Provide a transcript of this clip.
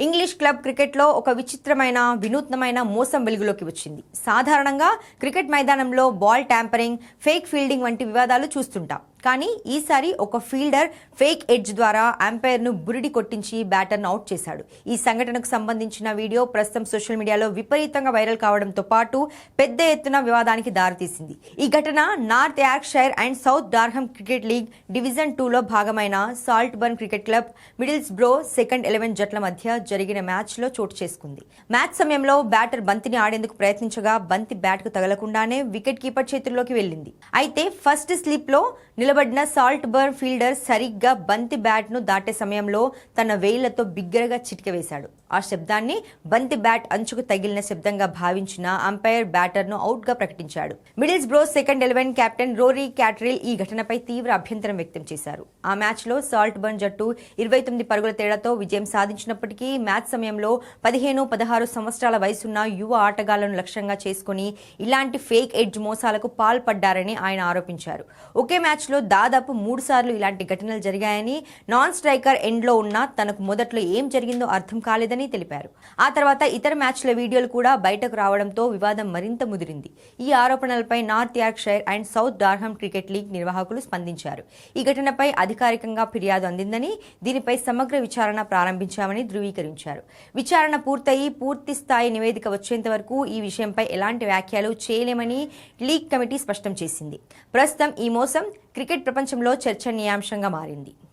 English club క్రికెట్లో ఒక విచిత్రమైన వినూత్నమైన మోసం వెలుగులోకి వచ్చింది. సాధారణంగా క్రికెట్ మైదానంలో బాల్ ట్యాంపరింగ్, ఫేక్ ఫీల్డింగ్ వంటి వివాదాలు చూస్తుంటాం. కానీ ఈసారి ఒక ఫీల్డర్ ఫేక్ ఎడ్జ్ ద్వారా అంపైర్ను బురిడి కొట్టించి బ్యాటర్ను అవుట్ చేశాడు. ఈ సంఘటనకు సంబంధించిన వీడియో ప్రస్తుతం సోషల్ మీడియాలో విపరీతంగా వైరల్ కావడంతో పాటు పెద్ద ఎత్తున వివాదానికి దారితీసింది. ఈ ఘటన North Yorkshire and South Durham cricket league division 2లో భాగమైన Saltburn cricket club, Middlesbrough second 11 జట్ల మధ్య జరిగిన మ్యాచ్లో చోటు చేసుకుంది. మ్యాచ్ సమయంలో బ్యాటర్ బంతిని ఆడేందుకు ప్రయత్నించగా బంతి బ్యాట్కు తగలకుండానే వికెట్ కీపర్ చేతుల్లోకి వెళ్లింది. అయితే ఫస్ట్ స్లిప్లో నిలబడిన సాల్ట్బర్న్ ఫీల్డర్ సరిగ్గా బంతి బ్యాట్ను దాటే సమయంలో తన వేళ్లతో బిగ్గరగా చిటికవేశాడు. ఆ శబ్దాన్ని బంతి బ్యాట్ అంచుకు తగిలిన శబ్దంగా భావించిన అంపైర్ బ్యాటర్ను అవుట్గా ప్రకటించాడు. మిడిల్స్బ్రో సెకండ్ 11 కెప్టెన్ రోరీ క్యాటరిల్ ఈ ఘటనపై తీవ్ర అభ్యంతరం వ్యక్తం చేశారు. ఆ మ్యాచ్లో సాల్ట్బర్న్ జట్టు 29 పరుగుల తేడాతో విజయం సాధించినప్పటికీ మ్యాచ్ సమయంలో 15-16 సంవత్సరాల వయసున్న యువ ఆటగాళ్లను లక్ష్యంగా చేసుకుని ఇలాంటి ఫేక్ ఎడ్జ్ మోసాలకు పాల్పడ్డారని ఆయన ఆరోపించారు. ఒకే మ్యాచ్లో దాదాపు 3 సార్లు ఇలాంటి ఘటనలు జరిగాయని, నాన్ స్ట్రైకర్ ఎండ్లో ఉన్న తనకు మొదట్లో ఏం జరిగిందో అర్థం కాలేదని తెలిపారు. ఆ తర్వాత ఇతర మ్యాచ్ల వీడియోలు కూడా బయటకు రావడంతో వివాదం మరింత ముదిరింది. ఈ ఆరోపణలపై North Yorkshire and South Durham cricket league నిర్వాహకులు స్పందించారు. ఈ ఘటనపై అధికారికంగా ఫిర్యాదు అందిందని, దీనిపై సమగ్ర విచారణ ప్రారంభించామని ధృవీకరించారు. విచారణ పూర్తయి పూర్తి స్థాయి నివేదిక వచ్చేంత వరకు ఈ విషయంపై ఎలాంటి వ్యాఖ్యలు చేయలేమని లీగ్ కమిటీ స్పష్టం చేసింది. ప్రస్తుతం ఈ మోసం క్రికెట్ ప్రపంచంలో చర్చనీయాంశంగా మారింది.